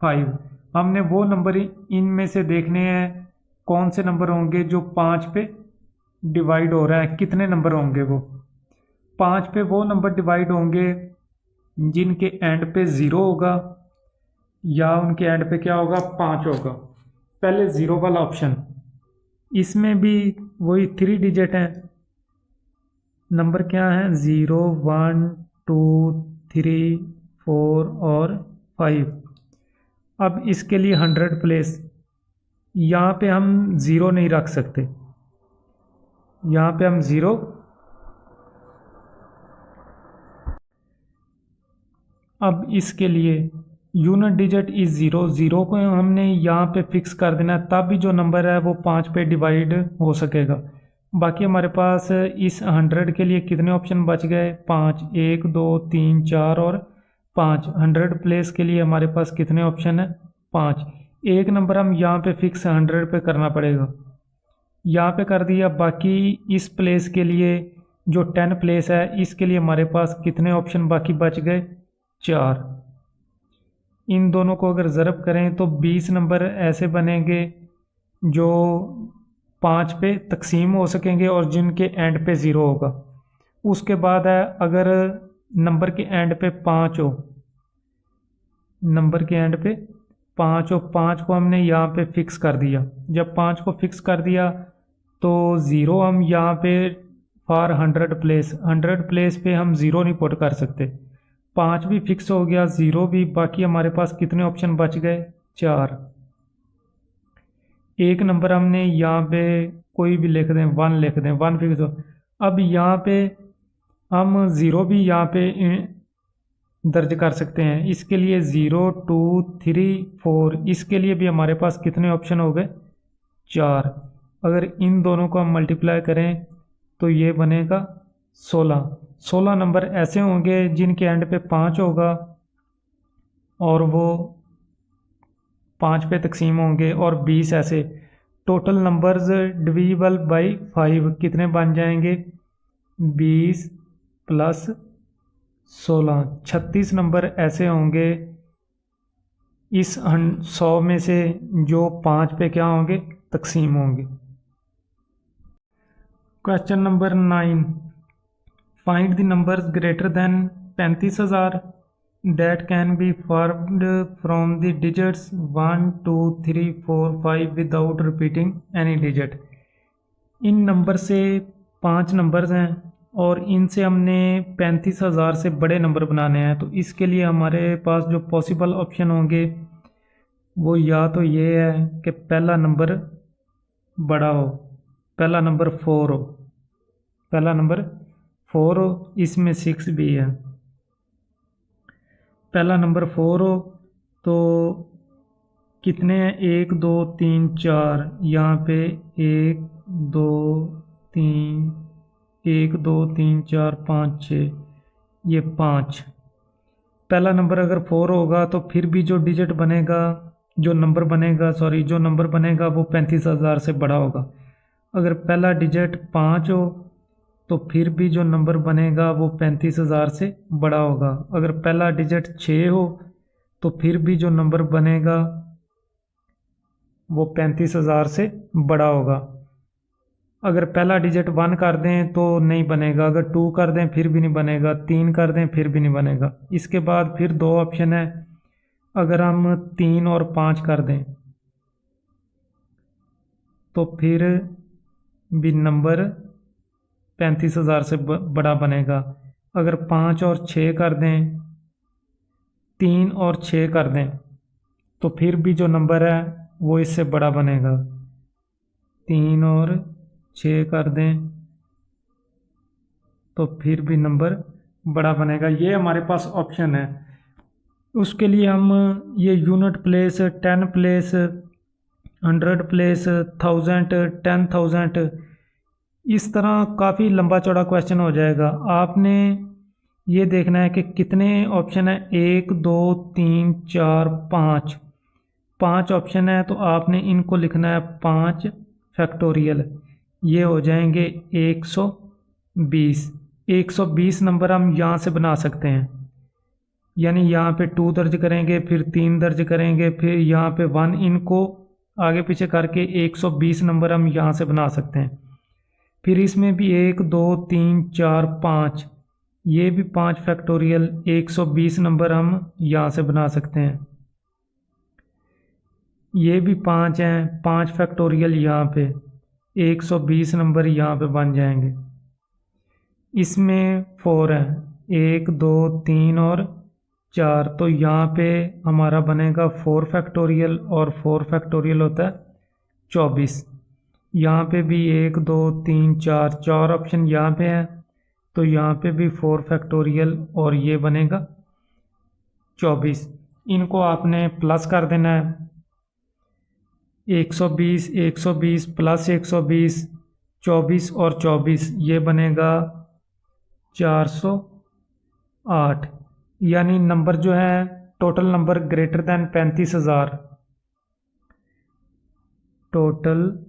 5। हमने वो नंबर इनमें से देखने हैं कौन से नंबर होंगे जो 5 पे डिवाइड हो रहे हैं। कितने नंबर होंगे वो 5 पे, वो नंबर डिवाइड होंगे जिनके एंड पे 0 होगा या उनके एंड पे क्या होगा, 5 होगा। पहले 0 वाला ऑप्शन, इसमें भी वही 3 डिजिट हैं। नंबर क्या है, 0 1 2 3 4 और 5। अब इसके लिए 100 प्लेस, यहाँ पे हम 0 नहीं रख सकते। यहाँ पे हम 0, अब इसके लिए यूनिट डिजिट इज 0। 0 को हमने यहाँ पे फिक्स कर देना, तब भी जो नंबर है वो 5 पे डिवाइड हो सकेगा। बाकी हमारे पास इस 100 के लिए कितने ऑप्शन बच गए, 5। 1 2 3 4 और 5। 100 प्लेस के लिए हमारे पास कितने ऑप्शन है, 5। एक नंबर हम यहाँ पे फिक्स 100 पे करना पड़ेगा, यहाँ पे कर दिया। बाकी इस प्लेस के लिए जो 10 प्लेस है, इसके लिए हमारे पास कितने ऑप्शन बाकी बच गए, 4। इन दोनों को अगर ज़रब करें तो 20 नंबर ऐसे बनेंगे जो 5 पे तकसीम हो सकेंगे और जिनके एंड पे 0 होगा। उसके बाद है, अगर नंबर के एंड पे 5 हो, नंबर के एंड पे 5 हो, 5 को हमने यहाँ पे फिक्स कर दिया। जब 5 को फिक्स कर दिया तो 0 हम यहाँ पे फॉर 100 प्लेस पे हम 0 नहीं पुट कर सकते। 5 भी फिक्स हो गया, 0 भी, बाकी हमारे पास कितने ऑप्शन बच गए? 4। एक नंबर हमने यहाँ पे कोई भी लिख दें, 1 लिख दें, 1 फिक्स हो। अब यहाँ पे हम 0 भी यहाँ पे दर्ज कर सकते हैं। इसके लिए 0 2 3 4, इसके लिए भी हमारे पास कितने ऑप्शन हो गए? 4। अगर इन दोनों को हम मल्टीप्लाई करें तो ये बनेगा 16। 16 नंबर ऐसे होंगे जिनके एंड पे 5 होगा और वो 5 पे तकसीम होंगे, और 20 ऐसे। टोटल नंबर्स डिविजिबल बाई 5 कितने बन जाएंगे? 20 प्लस 16, 36 नंबर ऐसे होंगे इस 100 में से जो 5 पे क्या होंगे? तकसीम होंगे। Question number 9, find the numbers greater than 35,000 that can be formed from the digits 1 2 3 4 5 without repeating any digit। In number से 5 नंबर्स हैं और इनसे हमने 35,000 से बड़े नंबर बनाने हैं। तो इसके लिए हमारे पास जो पॉसिबल ऑप्शन होंगे वो या तो ये है कि पहला नंबर बड़ा हो, पहला नंबर 4 हो, पहला नंबर 4 हो, इसमें 6 भी है। पहला नंबर 4 हो तो कितने हैं? 1 2 3 4, यहाँ पे 1 2 3 1 2 3 4 5 6, ये 5। पहला नंबर अगर 4 होगा तो फिर भी जो डिजिट बनेगा, जो नंबर बनेगा वो 35,000 से बड़ा होगा। अगर पहला डिजिट 5 हो तो फिर भी जो नंबर बनेगा वो 35,000 से बड़ा होगा। अगर पहला डिजिट 6 हो तो फिर भी जो नंबर बनेगा वो 35,000 से बड़ा होगा। अगर पहला डिजिट 1 कर दें तो नहीं बनेगा, अगर 2 कर दें फिर भी नहीं बनेगा, 3 कर दें फिर भी नहीं बनेगा। इसके बाद फिर 2 ऑप्शन है, अगर हम 3 और 5 कर दें तो फिर भी नंबर 35,000 से बड़ा बनेगा। अगर 5 और 6 कर दें, 3 और 6 कर दें तो फिर भी जो नंबर है वो इससे बड़ा बनेगा। 3 और 6 कर दें तो फिर भी नंबर बड़ा बनेगा। ये हमारे पास ऑप्शन है। उसके लिए हम ये यूनिट प्लेस, 10 प्लेस, 100 प्लेस, 1000, 10,000, इस तरह काफ़ी लंबा चौड़ा क्वेश्चन हो जाएगा। आपने ये देखना है कि कितने ऑप्शन है, 1 2 3 4 5, 5 ऑप्शन है तो आपने इनको लिखना है 5 फैक्टोरियल, ये हो जाएंगे 120। 120 नंबर हम यहाँ से बना सकते हैं, यानी यहाँ पे 2 दर्ज करेंगे, फिर 3 दर्ज करेंगे, फिर यहाँ पे 1, इनको आगे पीछे करके 120 नंबर हम यहाँ से बना सकते हैं। फिर इसमें भी 1 2 3 4 5, ये भी 5 फैक्टोरियल, 120 नंबर हम यहाँ से बना सकते हैं। ये भी 5 हैं, 5 फैक्टोरियल यहाँ पे, 120 नंबर यहाँ पे बन जाएंगे। इसमें 4 हैं, 1 2 3 और 4, तो यहाँ पे हमारा बनेगा 4 फैक्टोरियल, और 4 फैक्टोरियल होता है 24। यहाँ पे भी 1 2 3 4, 4 ऑप्शन यहाँ पे हैं तो यहाँ पे भी 4 फैक्टोरियल और ये बनेगा 24। इनको आपने प्लस कर देना है, 120 120 प्लस 120, 24 और 24, ये बनेगा 408। यानी नंबर जो है total number greater than 35,000, total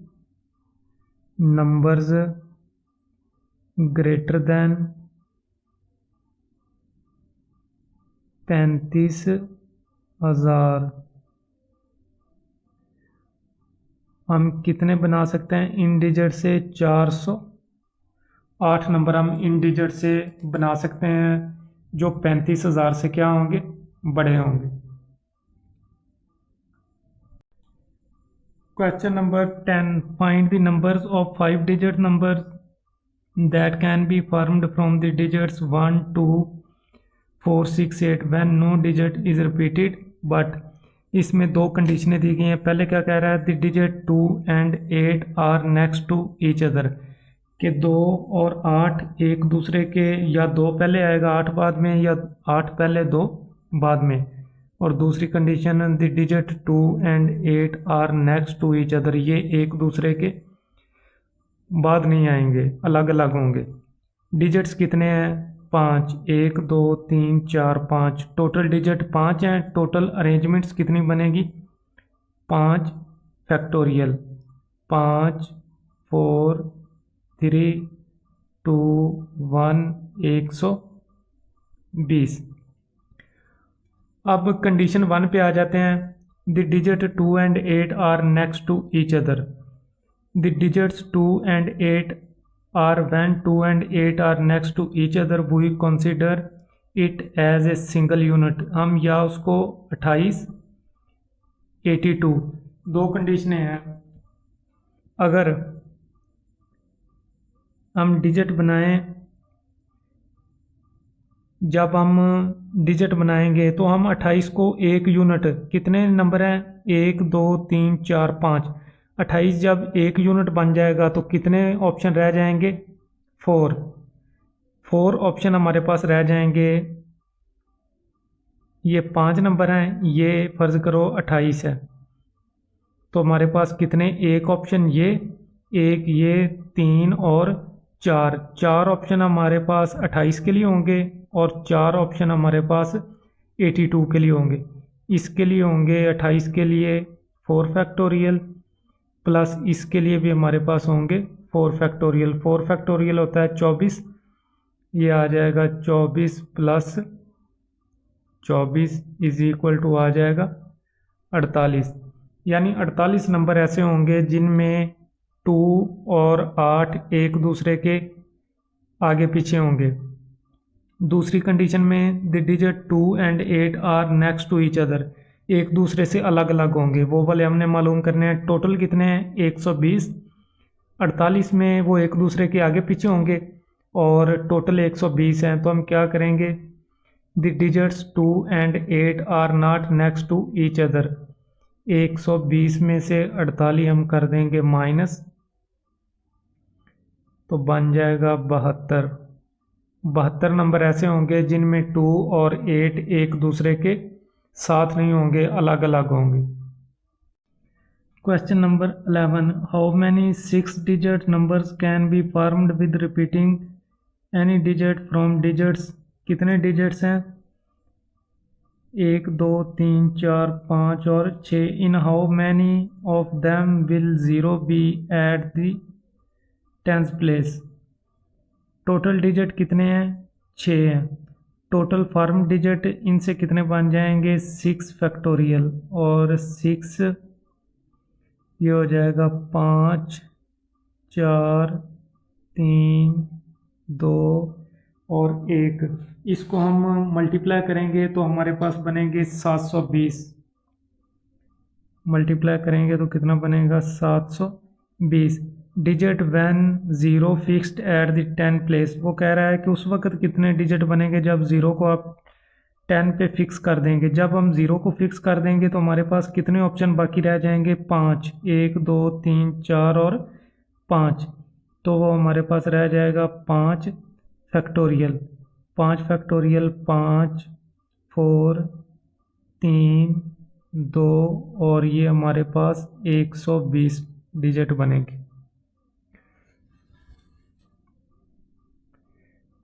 numbers greater than 35,000 हम कितने बना सकते हैं इन डिजिट से? 408 नंबर हम इन डिजिट से बना सकते हैं जो 35,000 से क्या होंगे? बड़े होंगे। Question number 10, find the numbers of 5 digit numbers that can be formed from the digits 1, 2, 4, 6, 8 when no digit is repeated but इसमें दो कंडीशनें दी गई हैं। पहले क्या कह रहा है, the digit 2 and 8 are next to each other, कि 2 और 8 एक दूसरे के, या 2 पहले आएगा 8 बाद में, या 8 पहले 2 बाद में। और दूसरी condition the digit 2 and 8 are next to each other, ये एक दूसरे के बाद नहीं आएंगे, अलग अलग होंगे। डिजिट्स कितने हैं, 5, 1, 2, 3, 4, 5, टोटल डिजिट 5 हैं। टोटल अरेंजमेंट्स कितनी बनेगी, 5 फैक्टोरियल, 5, 4, 3, 2, 1, 120। अब कंडीशन 1 पे आ जाते हैं। The digit 2 and 8 are next to each other. The digits 2 and 8 are when 2 and 8 are next to each other, we consider it as a single unit। हम या उसको 28, 82, दो कंडीशनें हैं। अगर हम डिजिट बनाएं, जब हम डिजिट बनाएंगे तो हम 28 को एक यूनिट, कितने नंबर हैं, 1, 2, 3, 4, 5, 28 जब एक यूनिट बन जाएगा तो कितने ऑप्शन रह जाएंगे, 4 ऑप्शन हमारे पास रह जाएंगे। ये 5 नंबर हैं, ये फर्ज करो 28 है, तो हमारे पास कितने, एक ऑप्शन ये, एक ये, 3 और 4 ऑप्शन हमारे पास 28 के लिए होंगे और 4 ऑप्शन हमारे पास 82 के लिए होंगे। इसके लिए होंगे 28 के लिए 4 फैक्टोरियल प्लस इसके लिए भी हमारे पास होंगे 4 फैक्टोरियल। 4 फैक्टोरियल होता है 24, ये आ जाएगा 24 प्लस 24 इज इक्वल टू आ जाएगा 48। यानी 48 नंबर ऐसे होंगे जिनमें 2 और 8 एक दूसरे के आगे पीछे होंगे। दूसरी कंडीशन में the digit 2 and 8 are next to each other, एक दूसरे से अलग अलग होंगे, वो वाले हमने मालूम करने हैं। टोटल कितने हैं, 120, 48 में वो एक दूसरे के आगे पीछे होंगे और टोटल 120 हैं। तो हम क्या करेंगे, the digits 2 and 8 are not next to each other, 120 में से 48 हम कर देंगे माइनस, तो बन जाएगा 72। 72 नंबर ऐसे होंगे जिनमें 2 और 8 एक दूसरे के साथ नहीं होंगे, अलग अलग होंगे। Question number 11, how many 6 digit numbers can be formed with repeating any digit from digits, कितने डिजिट्स हैं, 1, 2, 3, 4, 5 और 6। इन how many of them will 0 be at the 10th place, total digit कितने हैं, 6 हैं। टोटल फॉर्म डिजिट इनसे कितने बन जाएंगे, 6 फैक्टोरियल, और 6 ये हो जाएगा 5, 4, 3, 2 और 1। इसको हम मल्टीप्लाई करेंगे तो हमारे पास बनेंगे 720, मल्टीप्लाई करेंगे तो कितना बनेगा, 720। Digit when 0 fixed at the 10 place, वो कह रहा है कि उस वक्त कितने डिजिट बनेंगे जब 0 को आप 10 पे फिक्स कर देंगे। जब हम 0 को फिक्स कर देंगे तो हमारे पास कितने ऑप्शन बाकी रह जाएंगे, 5, 1, 2, 3, 4 और 5, तो वो हमारे पास रह जाएगा 5 फैक्टोरियल। 5 फैक्टोरियल 5, 4, 3, 2 और ये हमारे पास 120 डिजिट बनेंगे।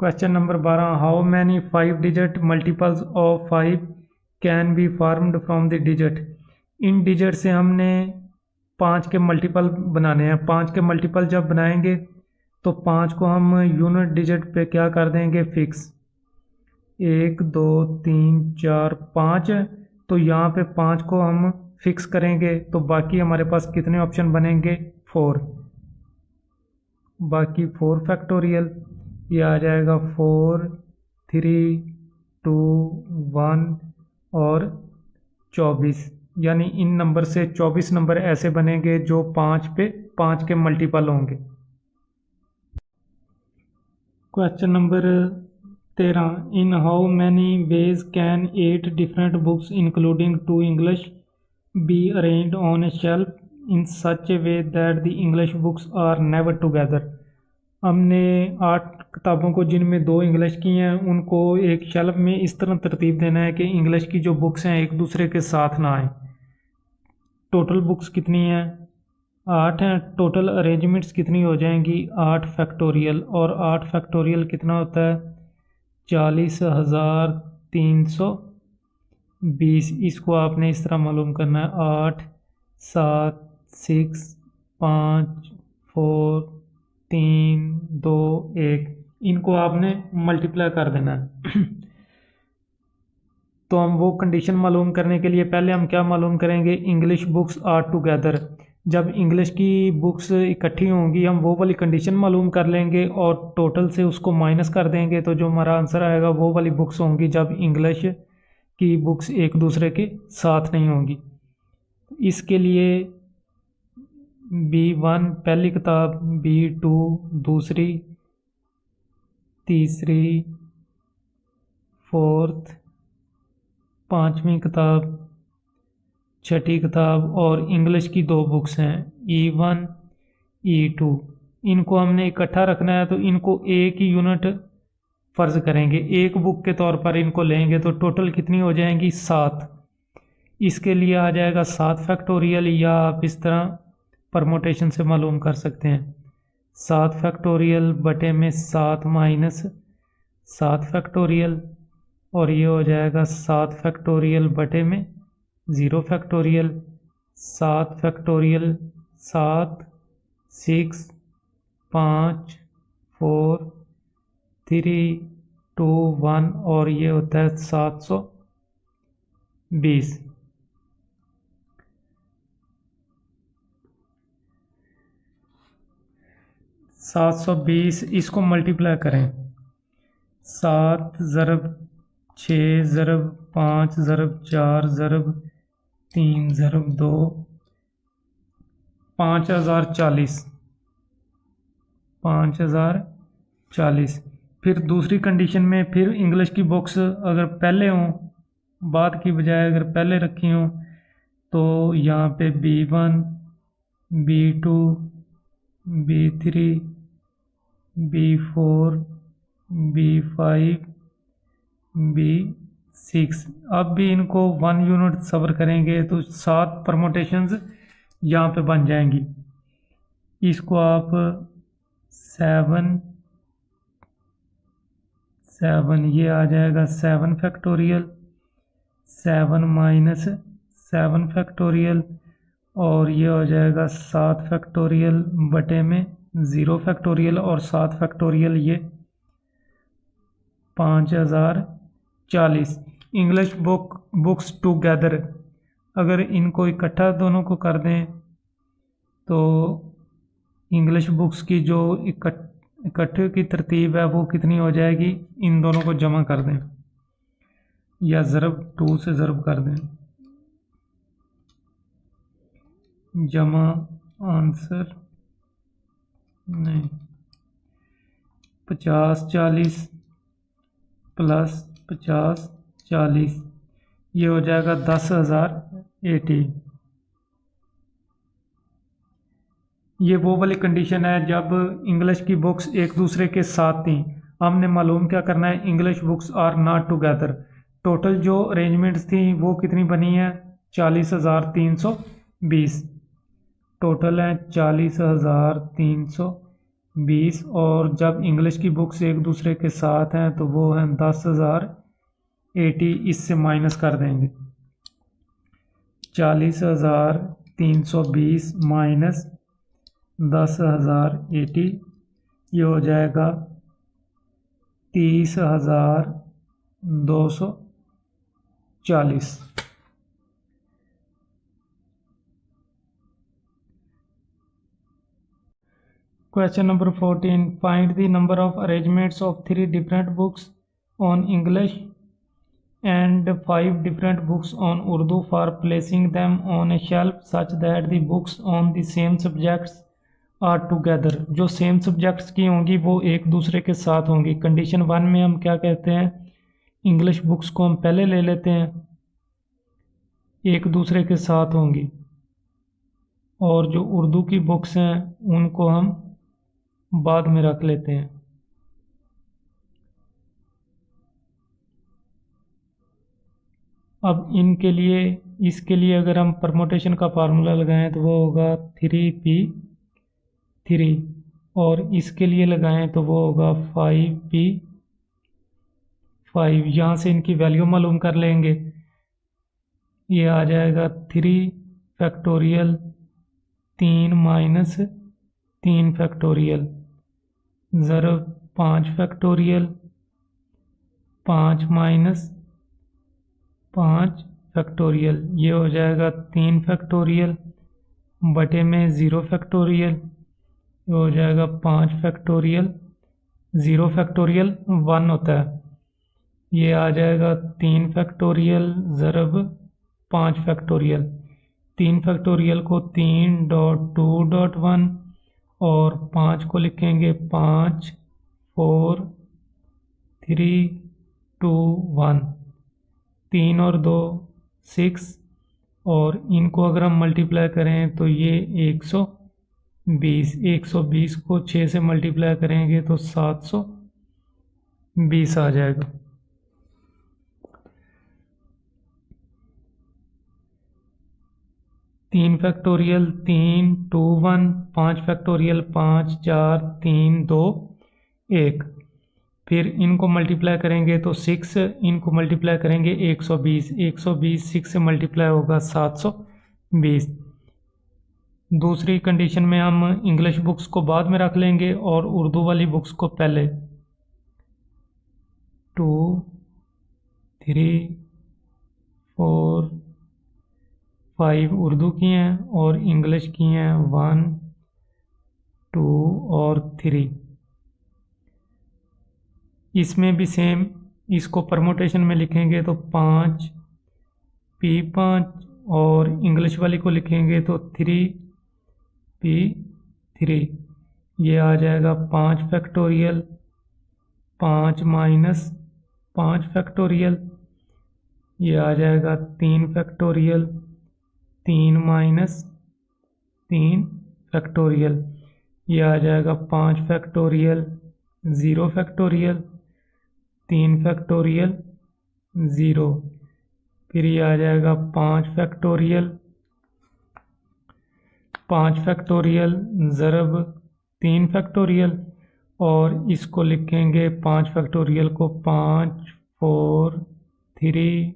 Question number 12, how many 5 digit multiples of 5 can be formed from the digit. In digit से हमने 5 के मल्टीपल बनाने हैं। 5 के मल्टीपल जब बनाएंगे तो 5 को हम यूनिट डिजिट पे क्या कर देंगे, फिक्स। 1, 2, 3, 4, 5, तो यहाँ पे 5 को हम फिक्स करेंगे तो बाकी हमारे पास कितने ऑप्शन बनेंगे, 4, बाकी 4 फैक्टोरियल, ये आ जाएगा 4, 3, 2, 1 और 24। यानी इन नंबर से 24 नंबर ऐसे बनेंगे जो 5 पे 5 के मल्टीपल होंगे। Question number 13. In how many ways can 8 different books including 2 English be arranged on a shelf in such a way that the English books are never together? हमने 8 किताबों को जिनमें 2 इंग्लिश की हैं उनको एक शेल्फ में इस तरह तरतीब देना है कि इंग्लिश की जो बुक्स हैं एक दूसरे के साथ ना आए। टोटल बुक्स कितनी हैं? 8 हैं। टोटल अरेंजमेंट्स कितनी हो जाएंगी? 8 फैक्टोरियल। और 8 फैक्टोरियल कितना होता है? 40,320। इसको आपने इस तरह मालूम करना है 8 7 6 5 4 3 2 1। इनको आपने मल्टीप्लाई कर देना है। तो हम वो कंडीशन मालूम करने के लिए पहले हम क्या मालूम करेंगे? English books are together. जब इंग्लिश की बुक्स इकट्ठी होंगी हम वो वाली कंडीशन मालूम कर लेंगे और टोटल से उसको माइनस कर देंगे, तो जो हमारा आंसर आएगा वो वाली बुक्स होंगी जब इंग्लिश की बुक्स एक दूसरे के साथ नहीं होंगी। इसके लिए B1 पहली किताब, B2 दूसरी, तीसरी, फोर्थ, पांचवी किताब, छठी किताब और इंग्लिश की 2 बुक्स हैं E1 E2। इनको हमने इकट्ठा रखना है तो इनको एक ही यूनिट फ़र्ज़ करेंगे, एक बुक के तौर पर इनको लेंगे तो टोटल कितनी हो जाएंगी? 7। इसके लिए आ जाएगा 7 फैक्टोरियल, या आप इस तरह परमोटेशन से मालूम कर सकते हैं 7 फैक्टोरियल बटे में 7 माइनस 7 फैक्टोरियल, और ये हो जाएगा 7 फैक्टोरियल बटे में 0 फैक्टोरियल। 7 फैक्टोरियल 7 6 5 4 3 2 1 और ये होता है 720। 720 इसको मल्टीप्लाई करें 7 ज़रब 6 ज़रब 5 ज़रब 4 ज़रब 3 ज़रब 2 5040। 5040। फिर दूसरी कंडीशन में फिर इंग्लिश की बुक्स अगर पहले हों, बाद की बजाय अगर पहले रखी हों, तो यहाँ पे B1 B2 B3 B4 B5 B6। अब भी इनको 1 यूनिट सबर करेंगे तो 7 परमोटेशंस यहाँ पे बन जाएंगी। इसको आप 7 ये आ जाएगा 7 फैक्टोरियल, 7 माइनस 7 फैक्टोरियल, और ये हो जाएगा 7 फैक्टोरियल बटे में 0 फैक्टोरियल, और 7 फैक्टोरियल ये 5040। इंग्लिश बुक्स टुगेदर, अगर इनको इकट्ठा दोनों को कर दें तो इंग्लिश बुक्स की जो इकट्ठे की तरतीब है वो कितनी हो जाएगी? इन दोनों को जमा कर दें या ज़रब 2 से ज़रब कर दें, जमा आंसर नहीं 5040 प्लस 5040, ये हो जाएगा 10,080। ये वो वाली कंडीशन है जब इंग्लिश की बुक्स एक दूसरे के साथ थी। हमने मालूम क्या करना है? English books are not together. Total जो अरेंजमेंट्स थी वो कितनी बनी है? 40,320। टोटल है 40,320, और जब इंग्लिश की बुक्स एक दूसरे के साथ हैं तो वो हैं 10,080। इससे माइनस कर देंगे 40,320 माइनस 10,080, ये हो जाएगा 30,240। Question number 14. Find the number of arrangements of 3 different books on English and 5 different books on Urdu for placing them on a shelf such that the books on the same subjects are together, जो same subjects की होंगी वो एक दूसरे के साथ होंगी। Condition 1 में हम क्या कहते हैं, इंग्लिश बुक्स को हम पहले ले लेते हैं, एक दूसरे के साथ होंगी, और जो उर्दू की बुक्स हैं उनको हम बाद में रख लेते हैं। अब इनके लिए, इसके लिए अगर हम परमोटेशन का फार्मूला लगाएं तो वो होगा 3p3, और इसके लिए लगाएं तो वो होगा 5p5। यहाँ से इनकी वैल्यू मालूम कर लेंगे। ये आ जाएगा 3 फैक्टोरियल 3 - 3 फैक्टोरियल ज़रब 5 फैक्टोरियल 5 - 5 फैक्टोरियल, ये हो जाएगा 3 फैक्टोरियल बटे में 0 फैक्टोरियल, ये हो जाएगा 5 फैक्टोरियल। 0 फैक्टोरियल 1 होता है, ये आ जाएगा 3 फैक्टोरियल ज़रब 5 फैक्टोरियल। 3 फैक्टोरियल को 3.2.1 और 5 को लिखेंगे 5 4 3 2 1। 3 और 2 6, और इनको अगर हम मल्टीप्लाई करें तो ये 120। 120 को 6 से मल्टीप्लाई करेंगे तो 720 आ जाएगा। तीन फैक्टोरियल 3 2 1, 5 फैक्टोरियल 5 4 3 2 1। फिर इनको मल्टीप्लाई करेंगे तो 6, इनको मल्टीप्लाई करेंगे 120। 120 6 से मल्टीप्लाई होगा 720। दूसरी कंडीशन में हम इंग्लिश बुक्स को बाद में रख लेंगे और उर्दू वाली बुक्स को पहले। 2 3 4 5 उर्दू की हैं और इंग्लिश की हैं 1 2 और 3। इसमें भी सेम, इसको परमोटेशन में लिखेंगे तो 5p5, और इंग्लिश वाली को लिखेंगे तो 3p3। ये आ जाएगा 5 फैक्टोरियल 5 - 5 फैक्टोरियल, ये आ जाएगा 3 फैक्टोरियल 3 - 3 फैक्टोरियल, ये आ जाएगा 5 फैक्टोरियल 0 फैक्टोरियल 3 फैक्टोरियल 0। फिर ये आ जाएगा 5 फैक्टोरियल ज़रब 3 फैक्टोरियल, और इसको लिखेंगे 5 फैक्टोरियल को 5 4 3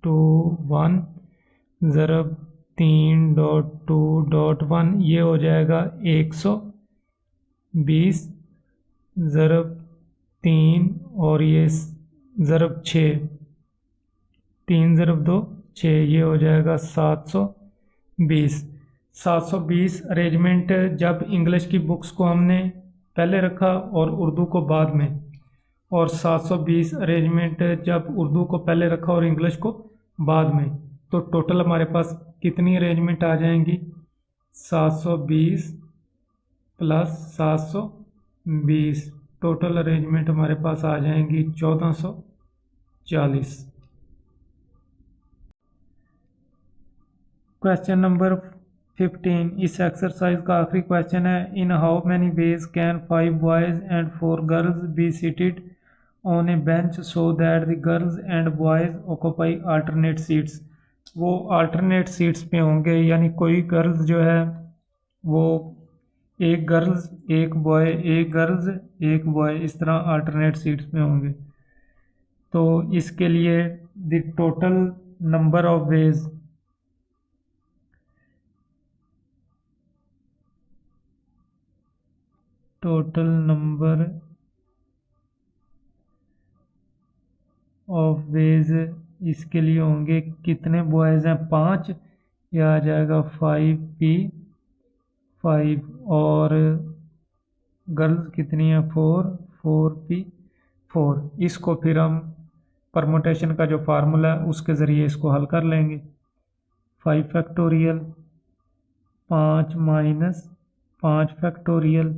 2 1 ज़रब 3.2.1, ये हो जाएगा 120 ज़रब 3, और ये ज़रब 6, 3 ज़रब 2 6, ये हो जाएगा 720। 720 अरेंजमेंट जब इंग्लिश की बुक्स को हमने पहले रखा और उर्दू को बाद में, और 720 अरेंजमेंट जब उर्दू को पहले रखा और इंग्लिश को बाद में। तो टोटल हमारे पास कितनी अरेंजमेंट आ जाएंगी, 720 प्लस 720, टोटल अरेंजमेंट हमारे पास आ जाएंगी 1440। क्वेश्चन नंबर 15, इस एक्सरसाइज का आखिरी क्वेश्चन है। इन how many ways can 5 boys and 4 girls be seated on A bench so that the girls and boys occupy alternate seats. वो अल्टरनेट सीट्स पे होंगे, यानी कोई गर्ल्स जो है वो एक गर्ल्स एक बॉय, एक गर्ल्स एक बॉय, इस तरह अल्टरनेट सीट्स पे होंगे। तो इसके लिए the total number of ways, total number of ways इसके लिए होंगे, कितने बॉयज़ हैं 5, यह आ जाएगा 5p5, और गर्ल्स कितनी है 4p4। इसको फिर हम परमुटेशन का जो फार्मूला है उसके ज़रिए इसको हल कर लेंगे। 5 फैक्टोरियल 5 5 फैक्टोरियल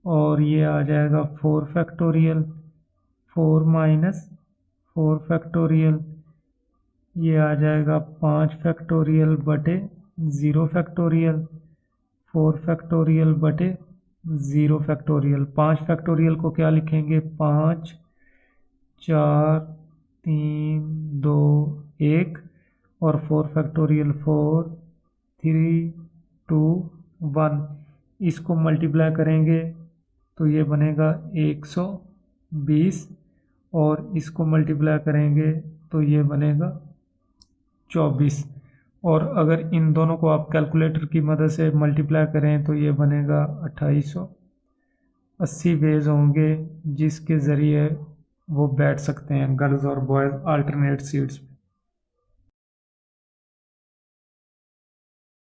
और ये आ जाएगा 4 फैक्टोरियल, 4 माइनस 4 फैक्टोरियल, ये आ जाएगा 5 फैक्टोरियल बटे 0 फैक्टोरियल, 4 फैक्टोरियल बटे 0 फैक्टोरियल। 5 फैक्टोरियल को क्या लिखेंगे, 5 4 3 2 1, और 4 फैक्टोरियल 4 3 2 1। इसको मल्टीप्लाई करेंगे तो ये बनेगा 120, और इसको मल्टीप्लाई करेंगे तो ये बनेगा 24। और अगर इन दोनों को आप कैलकुलेटर की मदद से मल्टीप्लाई करें तो ये बनेगा 2880 वेज होंगे जिसके ज़रिए वो बैठ सकते हैं, गर्ल्स और बॉयज़ अल्टरनेट सीट्स पे।